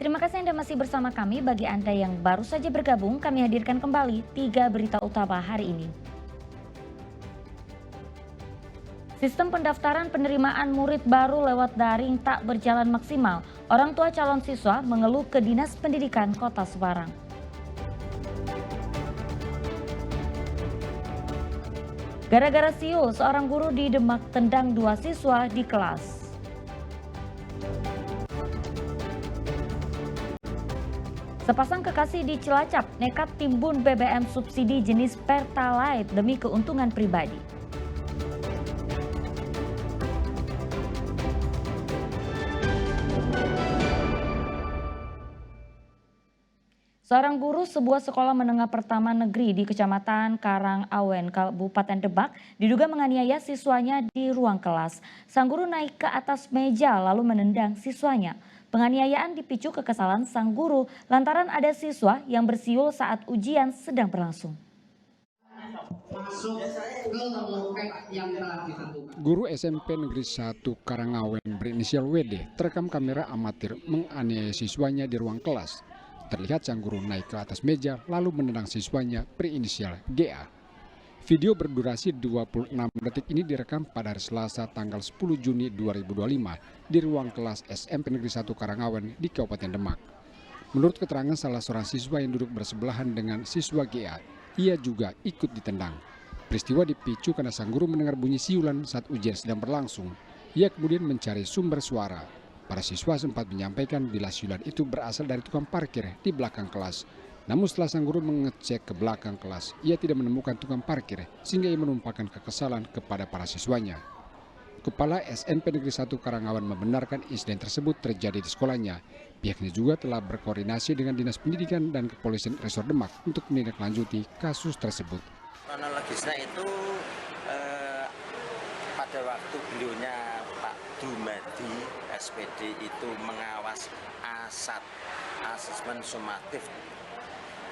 Terima kasih Anda masih bersama kami. Bagi Anda yang baru saja bergabung, kami hadirkan kembali 3 berita utama hari ini. Sistem pendaftaran penerimaan murid baru lewat daring tak berjalan maksimal. Orang tua calon siswa mengeluh ke Dinas Pendidikan Kota Semarang. Gara-gara siul, seorang guru di Demak tendang 2 siswa di kelas. Sepasang kekasih di Cilacap nekat timbun BBM subsidi jenis Pertalite demi keuntungan pribadi. Seorang guru sebuah sekolah menengah pertama negeri di Kecamatan Karangawen, Kabupaten Demak, diduga menganiaya siswanya di ruang kelas. Sang guru naik ke atas meja lalu menendang siswanya. Penganiayaan dipicu kekesalan sang guru lantaran ada siswa yang bersiul saat ujian sedang berlangsung. Guru SMP Negeri 1 Karangawen berinisial WD terekam kamera amatir menganiaya siswanya di ruang kelas. Terlihat sang guru naik ke atas meja lalu menendang siswanya berinisial GA. Video berdurasi 26 detik ini direkam pada hari Selasa tanggal 10 Juni 2025 di ruang kelas SMP Negeri 1 Karangawen di Kabupaten Demak. Menurut keterangan salah seorang siswa yang duduk bersebelahan dengan siswa GA, ia juga ikut ditendang. Peristiwa dipicu karena sang guru mendengar bunyi siulan saat ujian sedang berlangsung. Ia kemudian mencari sumber suara. Para siswa sempat menyampaikan bila siulan itu berasal dari tukang parkir di belakang kelas. Namun setelah sang guru mengecek ke belakang kelas, ia tidak menemukan tukang parkir sehingga ia menumpahkan kekesalan kepada para siswanya. Kepala SMP Negeri 1 Karangawen membenarkan insiden tersebut terjadi di sekolahnya. Pihaknya juga telah berkoordinasi dengan Dinas Pendidikan dan Kepolisian Resor Demak untuk menindaklanjuti kasus tersebut. Kronologisnya itu pada waktu beliaunya Pak Dumadi SPD itu mengawas ASAT, asesmen sumatif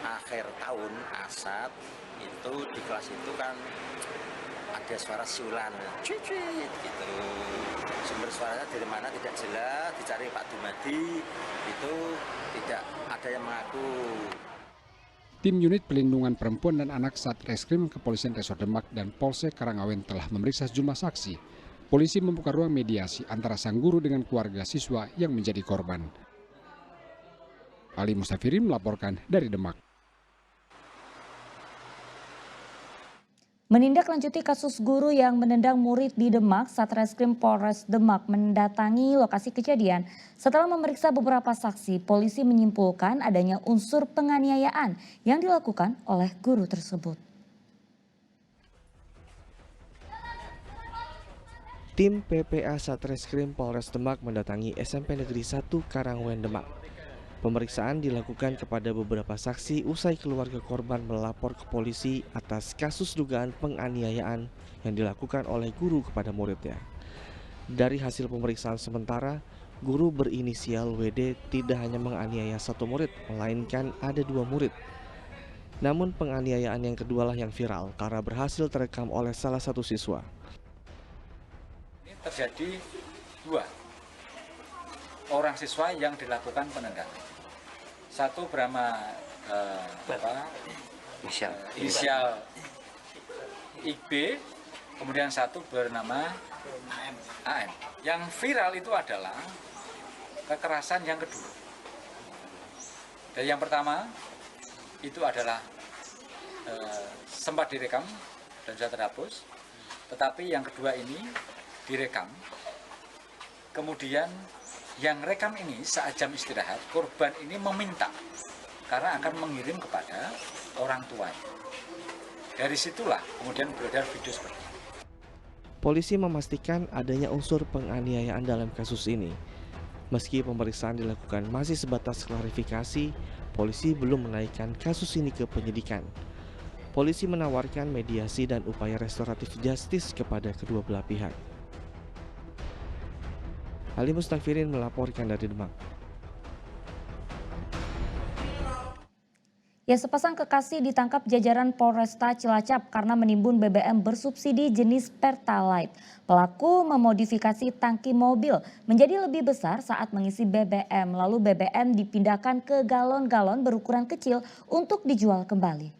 akhir tahun ASAT, itu di kelas itu kan ada suara siulan, cuit gitu. Sumber suaranya dari mana tidak jelas, dicari Pak Dumadi, itu tidak ada yang mengaku. Tim Unit Pelindungan Perempuan dan Anak Satreskrim Kepolisian Resor Demak dan Polsek Karangawen telah memeriksa sejumlah saksi. Polisi membuka ruang mediasi antara sang guru dengan keluarga siswa yang menjadi korban. Ali Mustafirin melaporkan dari Demak. Menindaklanjuti kasus guru yang menendang murid di Demak, Satreskrim Polres Demak mendatangi lokasi kejadian. Setelah memeriksa beberapa saksi, polisi menyimpulkan adanya unsur penganiayaan yang dilakukan oleh guru tersebut. Tim PPA Satreskrim Polres Demak mendatangi SMP Negeri 1 Karangawen Demak. Pemeriksaan dilakukan kepada beberapa saksi usai keluarga korban melapor ke polisi atas kasus dugaan penganiayaan yang dilakukan oleh guru kepada muridnya. Dari hasil pemeriksaan sementara, guru berinisial WD tidak hanya menganiaya satu murid, melainkan ada 2 murid. Namun penganiayaan yang kedualah yang viral karena berhasil terekam oleh salah satu siswa. Ini terjadi 2 orang siswa yang dilakukan penendangan. Satu bernama inisial IB, kemudian satu bernama AM. Yang viral itu adalah kekerasan yang kedua. Dan yang pertama itu adalah sempat direkam dan sudah terhapus, tetapi yang kedua ini direkam. Kemudian yang rekam ini saat jam istirahat, korban ini meminta karena akan mengirim kepada orang tuanya. Dari situlah kemudian beredar video seperti ini. Polisi memastikan adanya unsur penganiayaan dalam kasus ini. Meski pemeriksaan dilakukan masih sebatas klarifikasi, polisi belum menaikkan kasus ini ke penyidikan. Polisi menawarkan mediasi dan upaya restoratif justice kepada kedua belah pihak. Ali Mustafirin melaporkan dari Demak. Ya, sepasang kekasih ditangkap jajaran Polresta Cilacap karena menimbun BBM bersubsidi jenis Pertalite. Pelaku memodifikasi tangki mobil menjadi lebih besar saat mengisi BBM, lalu BBM dipindahkan ke galon-galon berukuran kecil untuk dijual kembali.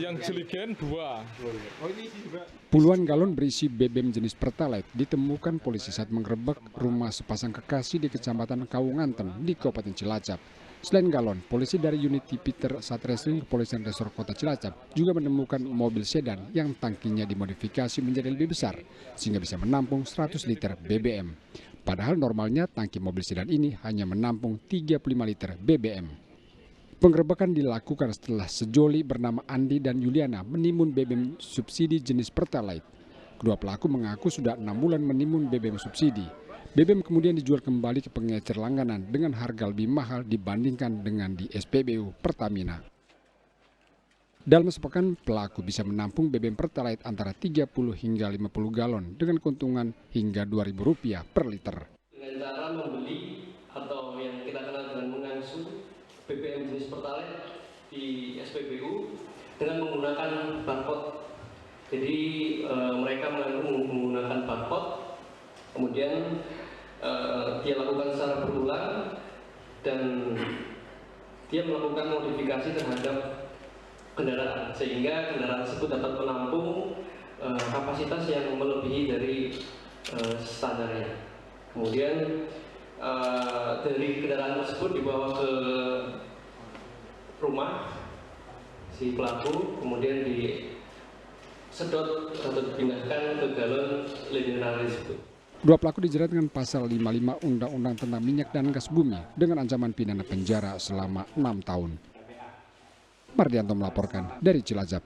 Yang jeligen 2. Puluhan galon berisi BBM jenis Pertalite ditemukan polisi saat menggerebek rumah sepasang kekasih di Kecamatan Kawunganten di Kabupaten Cilacap. Selain galon, polisi dari unit Tipiter Satreskrim Kepolisian Resor Kota Cilacap juga menemukan mobil sedan yang tangkinya dimodifikasi menjadi lebih besar sehingga bisa menampung 100 liter BBM. Padahal normalnya tangki mobil sedan ini hanya menampung 35 liter BBM. Penggerebekan dilakukan setelah sejoli bernama Andi dan Yuliana menimbun BBM subsidi jenis Pertalite. Kedua pelaku mengaku sudah 6 bulan menimbun BBM subsidi. BBM kemudian dijual kembali ke pengecer langganan dengan harga lebih mahal dibandingkan dengan di SPBU Pertamina. Dalam sepekan, pelaku bisa menampung BBM Pertalite antara 30 hingga 50 galon dengan keuntungan hingga Rp2.000 per liter. Dengan cara membeli atau yang kita kenal dengan mengangsu BBM jenis Pertalite di SPBU dengan menggunakan barcode. Jadi mereka menggunakan barcode, kemudian dia lakukan secara berulang dan dia melakukan modifikasi terhadap kendaraan sehingga kendaraan tersebut dapat menampung kapasitas yang melebihi dari standarnya. Kemudian dari kendaraan tersebut dibawa ke rumah si pelaku, kemudian disedot atau dipindahkan ke galon mineral tersebut. Dua pelaku dijerat dengan pasal 55 Undang-Undang tentang Minyak dan Gas Bumi dengan ancaman pidana penjara selama 6 tahun. Mardianto melaporkan dari Cilacap.